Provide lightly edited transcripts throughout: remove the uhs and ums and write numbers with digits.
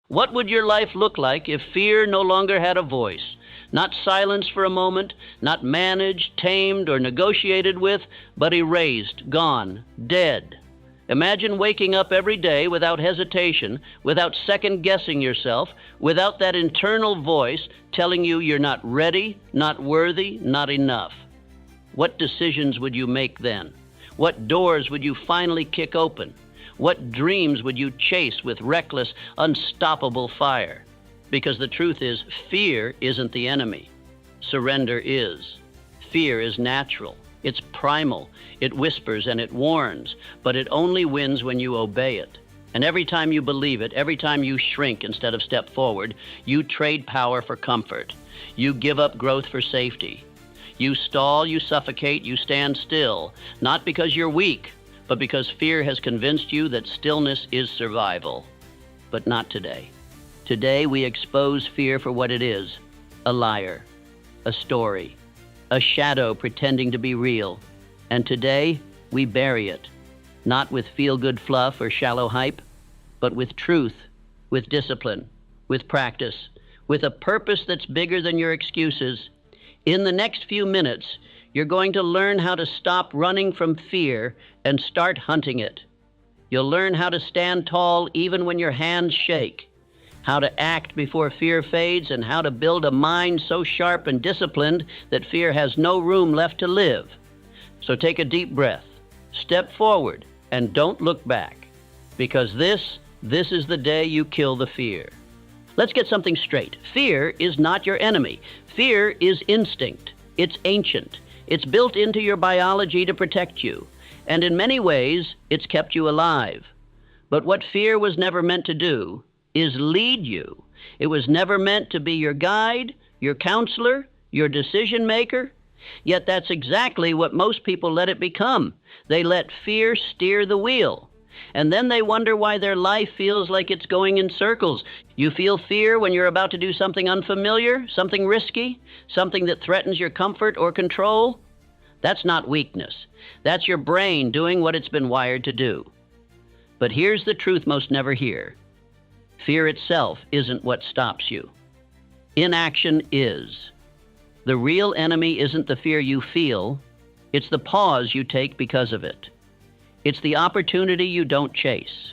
What would your life look like if fear no longer had a voice? Not silenced for a moment, not managed, tamed, or negotiated with, but erased, gone, dead. Imagine waking up every day without hesitation, without second-guessing yourself, without that internal voice telling you you're not ready, not worthy, not enough. What decisions would you make then? What doors would you finally kick open? What dreams would you chase with reckless, unstoppable fire? Because the truth is, fear isn't the enemy. Surrender is. Fear is natural. It's primal. It whispers and it warns, but it only wins when you obey it. And every time you believe it, every time you shrink instead of step forward, you trade power for comfort. You give up growth for safety. You stall, you suffocate, you stand still, not because you're weak, but because fear has convinced you that stillness is survival. But not today. Today we expose fear for what it is, a liar, a story, a shadow pretending to be real. And today we bury it, not with feel-good fluff or shallow hype, but with truth, with discipline, with practice, with a purpose that's bigger than your excuses. In the next few minutes, you're going to learn how to stop running from fear and start hunting it. You'll learn how to stand tall even when your hands shake, how to act before fear fades, and how to build a mind so sharp and disciplined that fear has no room left to live. So take a deep breath, step forward, and don't look back, because this is the day you kill the fear. Let's get something straight. Fear is not your enemy. Fear is instinct. It's ancient. It's built into your biology to protect you. And in many ways, it's kept you alive. But what fear was never meant to do is lead you. It was never meant to be your guide, your counselor, your decision maker. Yet that's exactly what most people let it become. They let fear steer the wheel. And then they wonder why their life feels like it's going in circles. You feel fear when you're about to do something unfamiliar, something risky, something that threatens your comfort or control. That's not weakness. That's your brain doing what it's been wired to do. But here's the truth most never hear. Fear itself isn't what stops you. Inaction is. The real enemy isn't the fear you feel, it's the pause you take because of it. It's the opportunity you don't chase,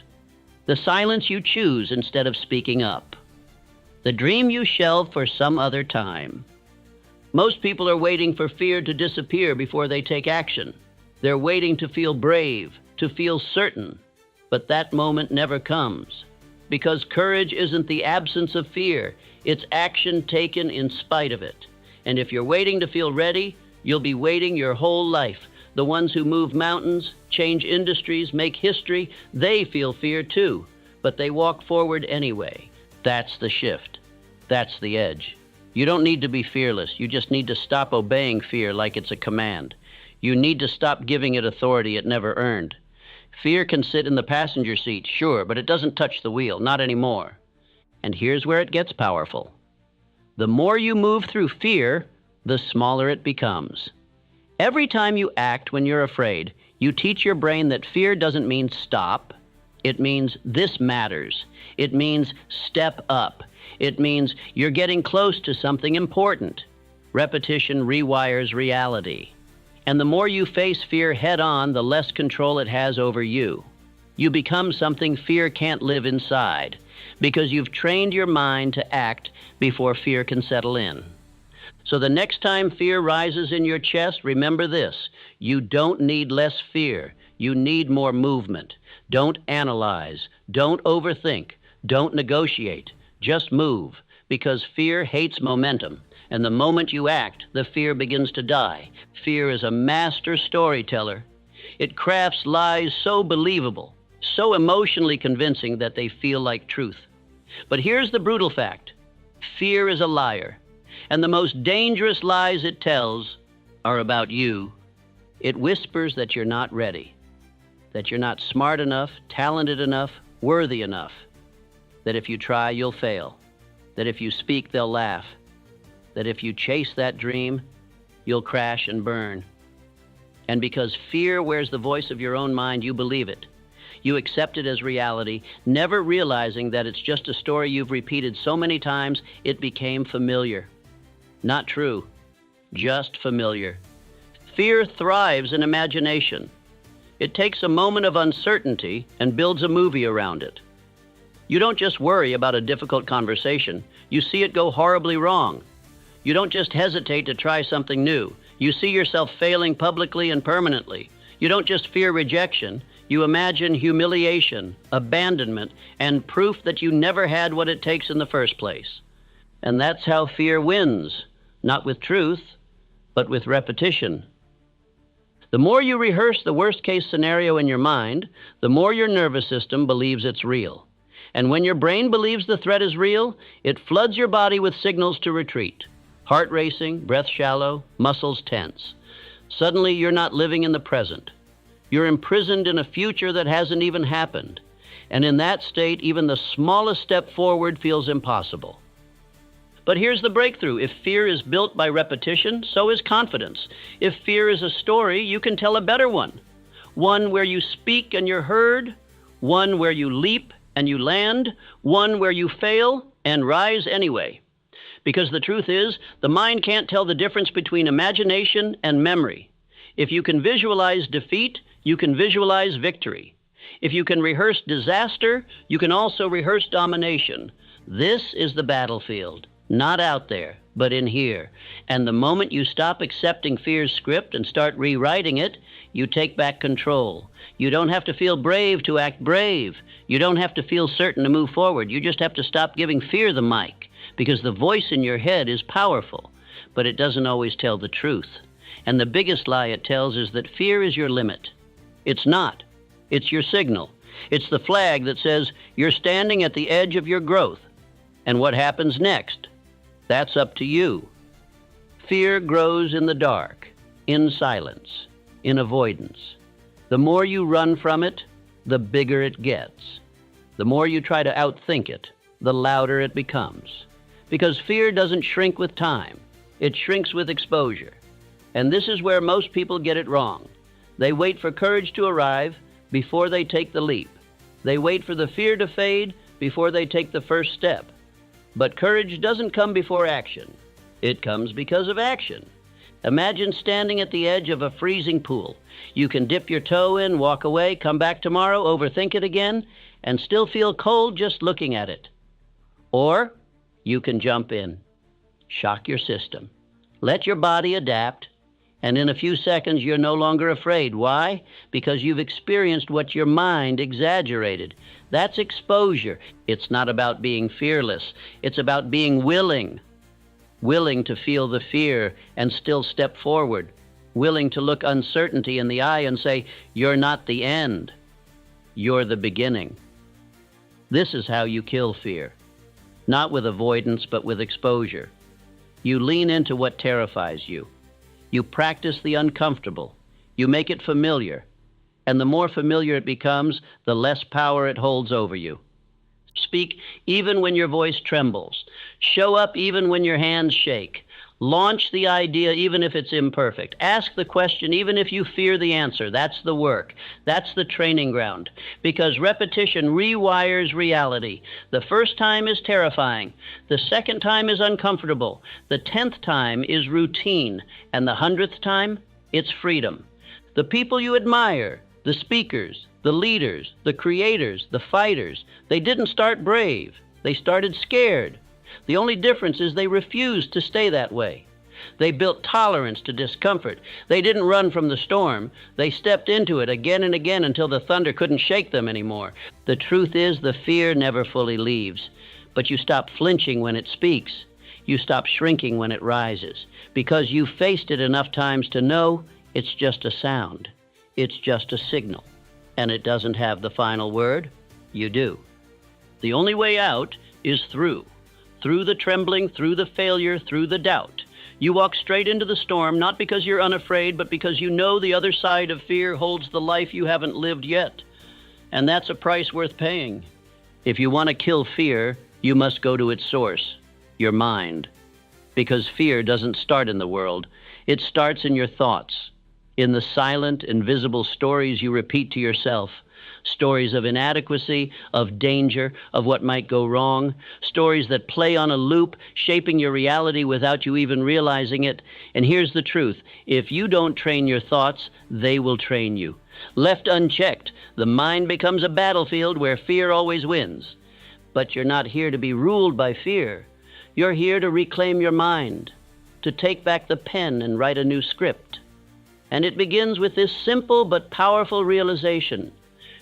the silence you choose instead of speaking up, the dream you shelve for some other time. Most people are waiting for fear to disappear before they take action. They're waiting to feel brave, to feel certain, but that moment never comes. Because courage isn't the absence of fear, it's action taken in spite of it. And if you're waiting to feel ready, you'll be waiting your whole life. The ones who move mountains, change industries, make history, they feel fear too, but they walk forward anyway. That's the shift. That's the edge. You don't need to be fearless. You just need to stop obeying fear like it's a command. You need to stop giving it authority it never earned. Fear can sit in the passenger seat, sure, but it doesn't touch the wheel, not anymore. And here's where it gets powerful. The more you move through fear, the smaller it becomes. Every time you act when you're afraid, you teach your brain that fear doesn't mean stop. It means this matters. It means step up. It means you're getting close to something important. Repetition rewires reality. And the more you face fear head on, the less control it has over you. You become something fear can't live inside, because you've trained your mind to act before fear can settle in. So the next time fear rises in your chest, remember this: you don't need less fear. You need more movement. Don't analyze. Don't overthink. Don't negotiate. Just move, because fear hates momentum. And the moment you act, the fear begins to die. Fear is a master storyteller. It crafts lies so believable, so emotionally convincing that they feel like truth. But here's the brutal fact. Fear is a liar. And the most dangerous lies it tells are about you. It whispers that you're not ready, that you're not smart enough, talented enough, worthy enough, that if you try, you'll fail, that if you speak, they'll laugh, that if you chase that dream, you'll crash and burn. And because fear wears the voice of your own mind, you believe it. You accept it as reality, never realizing that it's just a story you've repeated so many times it became familiar. Not true, just familiar. Fear thrives in imagination. It takes a moment of uncertainty and builds a movie around it. You don't just worry about a difficult conversation, you see it go horribly wrong. You don't just hesitate to try something new, you see yourself failing publicly and permanently. You don't just fear rejection, you imagine humiliation, abandonment, and proof that you never had what it takes in the first place. And that's how fear wins, not with truth, but with repetition. The more you rehearse the worst-case scenario in your mind, the more your nervous system believes it's real. And when your brain believes the threat is real, it floods your body with signals to retreat. Heart racing, breath shallow, muscles tense. Suddenly, you're not living in the present. You're imprisoned in a future that hasn't even happened. And in that state, even the smallest step forward feels impossible. But here's the breakthrough. If fear is built by repetition, so is confidence. If fear is a story, you can tell a better one. One where you speak and you're heard, one where you leap and you land, one where you fail and rise anyway. Because the truth is, the mind can't tell the difference between imagination and memory. If you can visualize defeat, you can visualize victory. If you can rehearse disaster, you can also rehearse domination. This is the battlefield. Not out there, but in here. And the moment you stop accepting fear's script and start rewriting it, you take back control. You don't have to feel brave to act brave. You don't have to feel certain to move forward. You just have to stop giving fear the mic, because the voice in your head is powerful, but it doesn't always tell the truth. And the biggest lie it tells is that fear is your limit. It's not. It's your signal. It's the flag that says you're standing at the edge of your growth. And what happens next? That's up to you. Fear grows in the dark, in silence, in avoidance. The more you run from it, the bigger it gets. The more you try to outthink it, the louder it becomes. Because fear doesn't shrink with time. It shrinks with exposure. And this is where most people get it wrong. They wait for courage to arrive before they take the leap. They wait for the fear to fade before they take the first step. But courage doesn't come before action. It comes because of action. Imagine standing at the edge of a freezing pool. You can dip your toe in, walk away, come back tomorrow, overthink it again, and still feel cold just looking at it. Or you can jump in, shock your system, let your body adapt, and in a few seconds you're no longer afraid. Why? Because you've experienced what your mind exaggerated. That's exposure. It's not about being fearless. It's about being willing to feel the fear and still step forward, willing to look uncertainty in the eye and say, you're not the end, you're the beginning. This is how you kill fear. Not with avoidance, but with exposure. You lean into what terrifies you. You practice the uncomfortable. You make it familiar. And the more familiar it becomes, the less power it holds over you. Speak even when your voice trembles. Show up even when your hands shake. Launch the idea even if it's imperfect. Ask the question even if you fear the answer. That's the work. That's the training ground. Because repetition rewires reality. The first time is terrifying. The second time is uncomfortable. The 10th time is routine. And the 100th time, it's freedom. The people you admire, the speakers, the leaders, the creators, the fighters, they didn't start brave. They started scared. The only difference is they refused to stay that way. They built tolerance to discomfort. They didn't run from the storm. They stepped into it again and again until the thunder couldn't shake them anymore. The truth is, the fear never fully leaves. But you stop flinching when it speaks. You stop shrinking when it rises. Because you've faced it enough times to know it's just a sound. It's just a signal. And it doesn't have the final word. You do. The only way out is through. Through the trembling, through the failure, through the doubt. You walk straight into the storm, not because you're unafraid, but because you know the other side of fear holds the life you haven't lived yet. And that's a price worth paying. If you want to kill fear, you must go to its source, your mind. Because fear doesn't start in the world. It starts in your thoughts, in the silent, invisible stories you repeat to yourself, stories of inadequacy, of danger, of what might go wrong, stories that play on a loop, shaping your reality without you even realizing it. And here's the truth. If you don't train your thoughts, they will train you. Left unchecked, the mind becomes a battlefield where fear always wins. But you're not here to be ruled by fear. You're here to reclaim your mind, to take back the pen and write a new script. And it begins with this simple but powerful realization.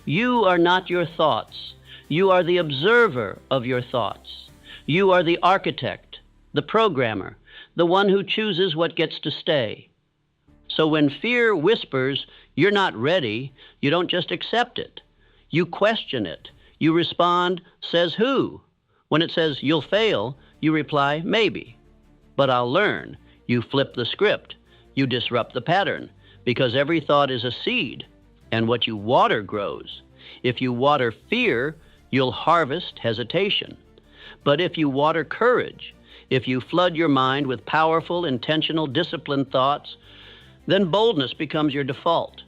You are not your thoughts. You are the observer of your thoughts. You are the architect, the programmer, the one who chooses what gets to stay. So when fear whispers, you're not ready, you don't just accept it. You question it. You respond, says who? When it says you'll fail, you reply, maybe. But I'll learn. You flip the script. You disrupt the pattern. Because every thought is a seed, and what you water grows. If you water fear, you'll harvest hesitation. But if you water courage, if you flood your mind with powerful, intentional, disciplined thoughts, then boldness becomes your default.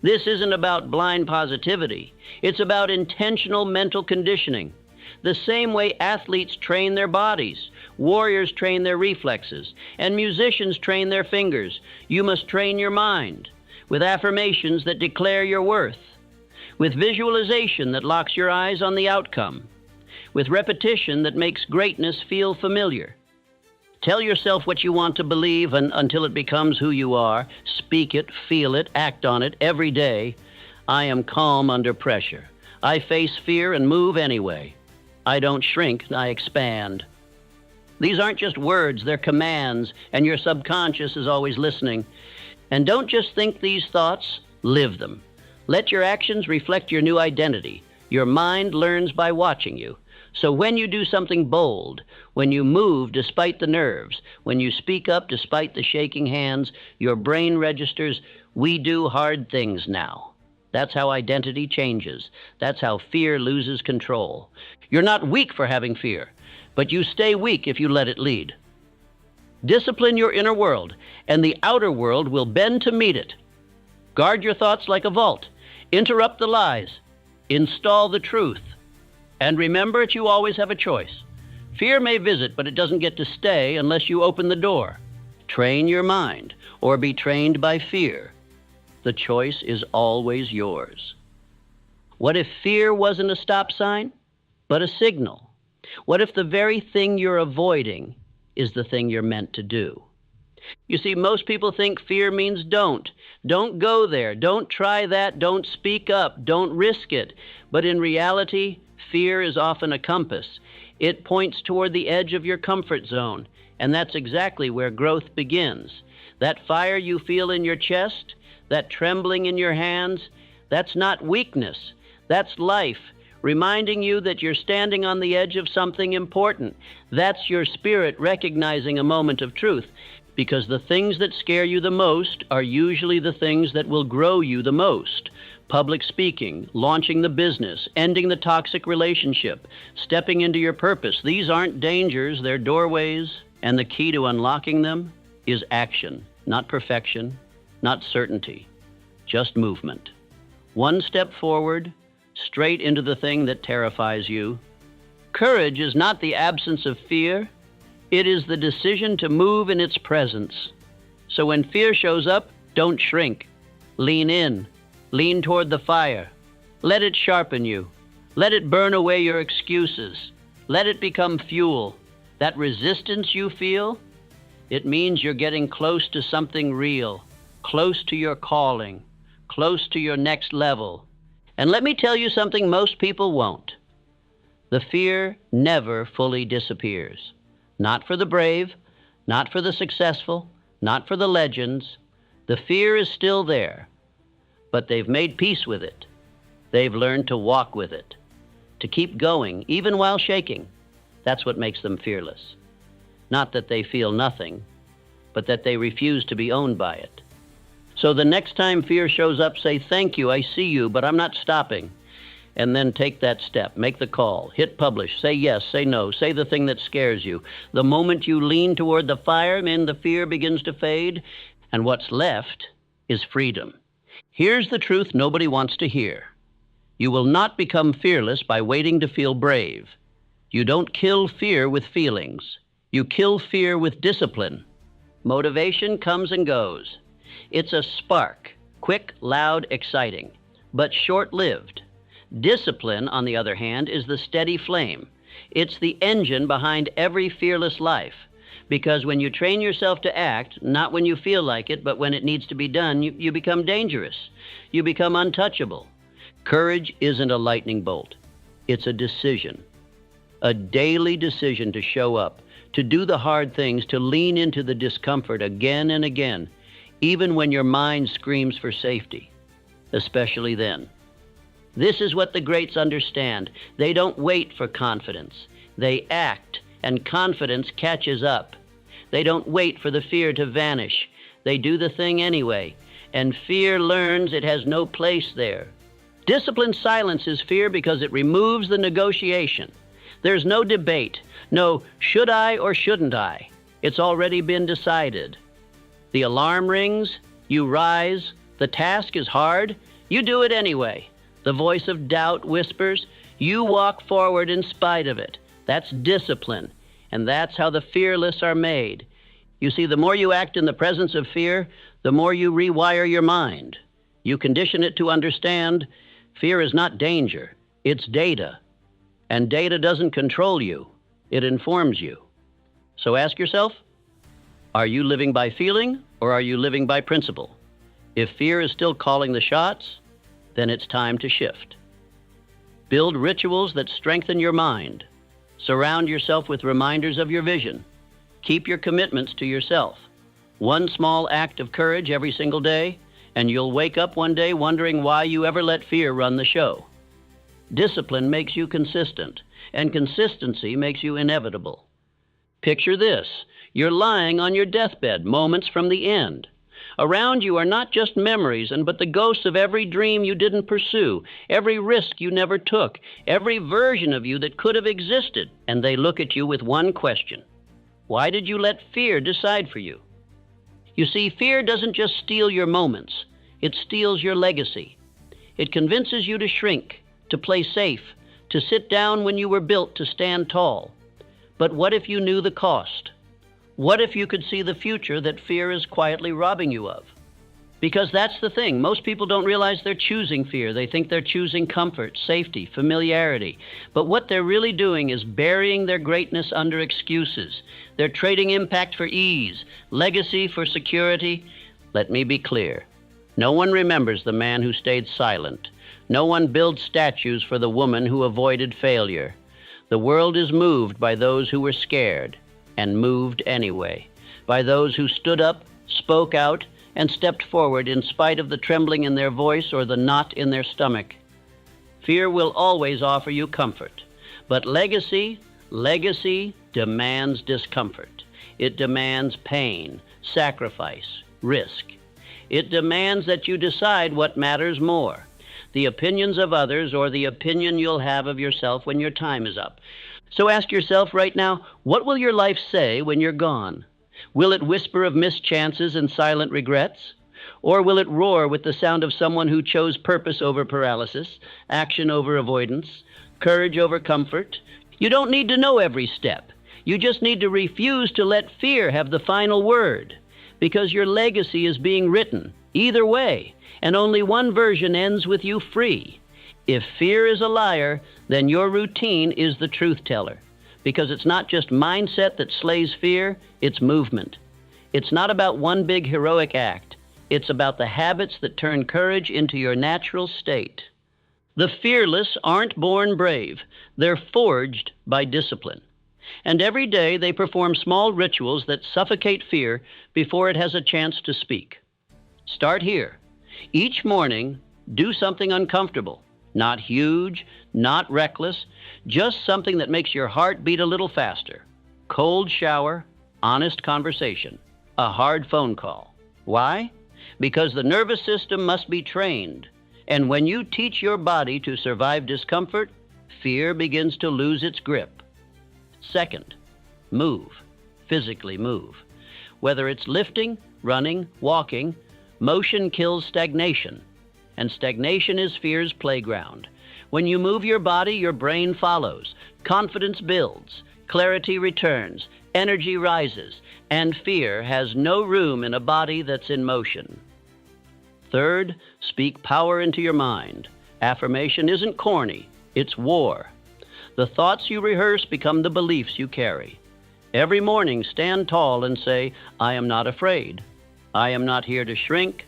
This isn't about blind positivity. It's about intentional mental conditioning. The same way athletes train their bodies, warriors train their reflexes, and musicians train their fingers, you must train your mind with affirmations that declare your worth, with visualization that locks your eyes on the outcome, with repetition that makes greatness feel familiar. Tell yourself what you want to believe until it becomes who you are. Speak it, feel it, act on it every day. I am calm under pressure. I face fear and move anyway. I don't shrink, I expand. These aren't just words, they're commands, and your subconscious is always listening. And don't just think these thoughts, live them. Let your actions reflect your new identity. Your mind learns by watching you. So when you do something bold, when you move despite the nerves, when you speak up despite the shaking hands, your brain registers, we do hard things now. That's how identity changes. That's how fear loses control. You're not weak for having fear, but you stay weak if you let it lead. Discipline your inner world, and the outer world will bend to meet it. Guard your thoughts like a vault. Interrupt the lies. Install the truth. And remember that you always have a choice. Fear may visit, but it doesn't get to stay unless you open the door. Train your mind, or be trained by fear. The choice is always yours. What if fear wasn't a stop sign, but a signal? What if the very thing you're avoiding is the thing you're meant to do? You see, most people think fear means don't. Don't go there. Don't try that. Don't speak up. Don't risk it. But in reality, fear is often a compass. It points toward the edge of your comfort zone, and that's exactly where growth begins. That fire you feel in your chest, that trembling in your hands, that's not weakness. That's life, reminding you that you're standing on the edge of something important. That's your spirit recognizing a moment of truth, because the things that scare you the most are usually the things that will grow you the most. Public speaking, launching the business, ending the toxic relationship, stepping into your purpose. These aren't dangers, they're doorways, and the key to unlocking them is action, not perfection, not certainty, just movement. One step forward, straight into the thing that terrifies you. Courage is not the absence of fear, it is the decision to move in its presence. So when fear shows up, don't shrink. Lean in. Lean toward the fire. Let it sharpen you. Let it burn away your excuses. Let it become fuel. That resistance you feel, it means you're getting close to something real, close to your calling, close to your next level. And let me tell you something most people won't. The fear never fully disappears. Not for the brave, not for the successful, not for the legends. The fear is still there. But they've made peace with it. They've learned to walk with it, to keep going, even while shaking. That's what makes them fearless. Not that they feel nothing, but that they refuse to be owned by it. So the next time fear shows up, say, thank you, I see you, but I'm not stopping. And then take that step, make the call, hit publish, say yes, say no, say the thing that scares you. The moment you lean toward the fire, then the fear begins to fade, and what's left is freedom. Here's the truth nobody wants to hear. You will not become fearless by waiting to feel brave. You don't kill fear with feelings. You kill fear with discipline. Motivation comes and goes. It's a spark, quick, loud, exciting, but short-lived. Discipline, on the other hand, is the steady flame. It's the engine behind every fearless life. Because when you train yourself to act, not when you feel like it, but when it needs to be done, you become dangerous. You become untouchable. Courage isn't a lightning bolt. It's a decision. A daily decision to show up, to do the hard things, to lean into the discomfort again and again, even when your mind screams for safety, especially then. This is what the greats understand. They don't wait for confidence. They act, and confidence catches up. They don't wait for the fear to vanish. They do the thing anyway, and fear learns it has no place there. Discipline silences fear because it removes the negotiation. There's no debate, no should I or shouldn't I. It's already been decided. The alarm rings, you rise, the task is hard, you do it anyway. The voice of doubt whispers, you walk forward in spite of it. That's discipline, and that's how the fearless are made. You see, the more you act in the presence of fear, the more you rewire your mind. You condition it to understand fear is not danger, it's data. And data doesn't control you, it informs you. So ask yourself, are you living by feeling or are you living by principle? If fear is still calling the shots, then it's time to shift. Build rituals that strengthen your mind. Surround yourself with reminders of your vision. Keep your commitments to yourself. One small act of courage every single day, and you'll wake up one day wondering why you ever let fear run the show. Discipline makes you consistent, and consistency makes you inevitable. Picture this. You're lying on your deathbed moments from the end. Around you are not just memories, but the ghosts of every dream you didn't pursue, every risk you never took, every version of you that could have existed. And they look at you with one question. Why did you let fear decide for you? You see, fear doesn't just steal your moments. It steals your legacy. It convinces you to shrink, to play safe, to sit down when you were built to stand tall. But what if you knew the cost? What if you could see the future that fear is quietly robbing you of? Because that's the thing. Most people don't realize they're choosing fear. They think they're choosing comfort, safety, familiarity. But what they're really doing is burying their greatness under excuses. They're trading impact for ease, legacy for security. Let me be clear. No one remembers the man who stayed silent. No one builds statues for the woman who avoided failure. The world is moved by those who were scared and moved anyway, by those who stood up, spoke out, and stepped forward in spite of the trembling in their voice or the knot in their stomach. Fear will always offer you comfort, but legacy demands discomfort. It demands pain, sacrifice, risk. It demands that you decide what matters more, the opinions of others or the opinion you'll have of yourself when your time is up. So ask yourself right now, what will your life say when you're gone? Will it whisper of missed chances and silent regrets? Or will it roar with the sound of someone who chose purpose over paralysis, action over avoidance, courage over comfort? You don't need to know every step. You just need to refuse to let fear have the final word, because your legacy is being written, either way, and only one version ends with you free. If fear is a liar, then your routine is the truth teller, because it's not just mindset that slays fear, it's movement. It's not about one big heroic act. It's about the habits that turn courage into your natural state. The fearless aren't born brave. They're forged by discipline. And every day they perform small rituals that suffocate fear before it has a chance to speak. Start here. Each morning, do something uncomfortable. Not huge, not reckless, just something that makes your heart beat a little faster. Cold shower, honest conversation, a hard phone call. Why? Because the nervous system must be trained. And when you teach your body to survive discomfort, fear begins to lose its grip. Second, move. Physically move. Whether it's lifting, running, walking, motion kills stagnation. And stagnation is fear's playground. When you move your body, your brain follows. Confidence builds, clarity returns, energy rises, and fear has no room in a body that's in motion. Third, speak power into your mind. Affirmation isn't corny, it's war. The thoughts you rehearse become the beliefs you carry. Every morning, stand tall and say, I am not afraid. I am not here to shrink.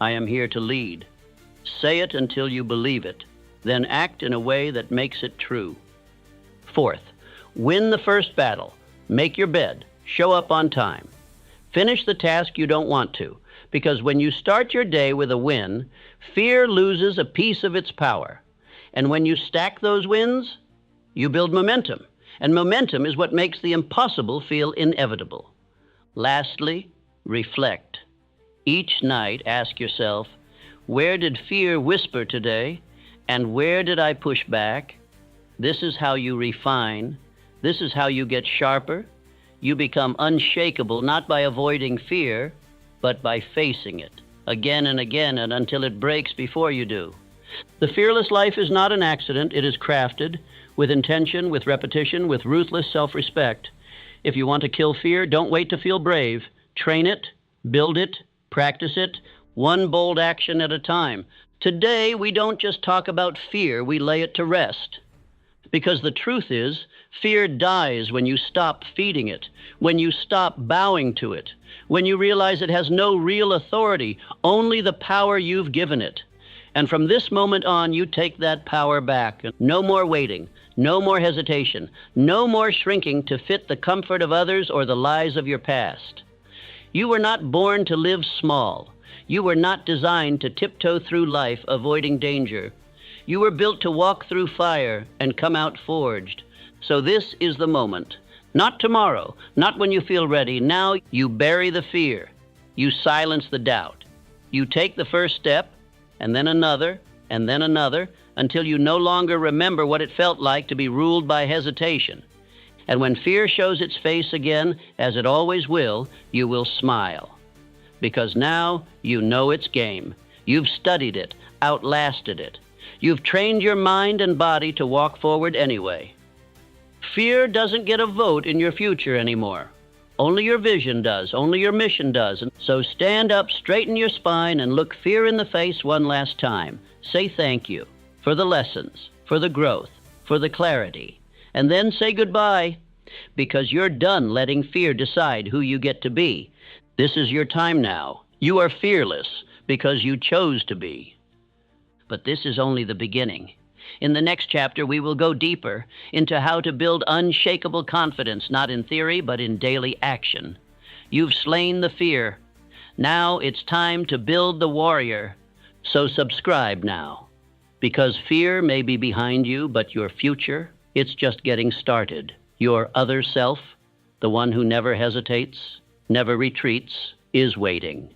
I am here to lead. Say it until you believe it. Then act in a way that makes it true. Fourth, win the first battle. Make your bed. Show up on time. Finish the task you don't want to, because when you start your day with a win, fear loses a piece of its power. And when you stack those wins, you build momentum. And momentum is what makes the impossible feel inevitable. Lastly, reflect. Each night, ask yourself, where did fear whisper today, and where did I push back? This is how you refine. This is how you get sharper. You become unshakable, not by avoiding fear, but by facing it again and again and until it breaks before you do. The fearless life is not an accident. It is crafted with intention, with repetition, with ruthless self-respect. If you want to kill fear, don't wait to feel brave. Train it, build it, practice it, one bold action at a time. Today, we don't just talk about fear, we lay it to rest. Because the truth is, fear dies when you stop feeding it, when you stop bowing to it, when you realize it has no real authority, only the power you've given it. And from this moment on, you take that power back. No more waiting, no more hesitation, no more shrinking to fit the comfort of others or the lies of your past. You were not born to live small. You were not designed to tiptoe through life avoiding danger. You were built to walk through fire and come out forged. So this is the moment. Not tomorrow, not when you feel ready. Now you bury the fear. You silence the doubt. You take the first step, and then another, until you no longer remember what it felt like to be ruled by hesitation. And when fear shows its face again, as it always will, you will smile. Because now you know its game. You've studied it, outlasted it. You've trained your mind and body to walk forward anyway. Fear doesn't get a vote in your future anymore. Only your vision does, only your mission does. And so stand up, straighten your spine, and look fear in the face one last time. Say thank you for the lessons, for the growth, for the clarity. And then say goodbye, because you're done letting fear decide who you get to be. This is your time now. You are fearless because you chose to be. But this is only the beginning. In the next chapter, we will go deeper into how to build unshakable confidence, not in theory, but in daily action. You've slain the fear. Now it's time to build the warrior. So subscribe now, because fear may be behind you, but your future, it's just getting started. Your other self, the one who never hesitates, never retreats, is waiting.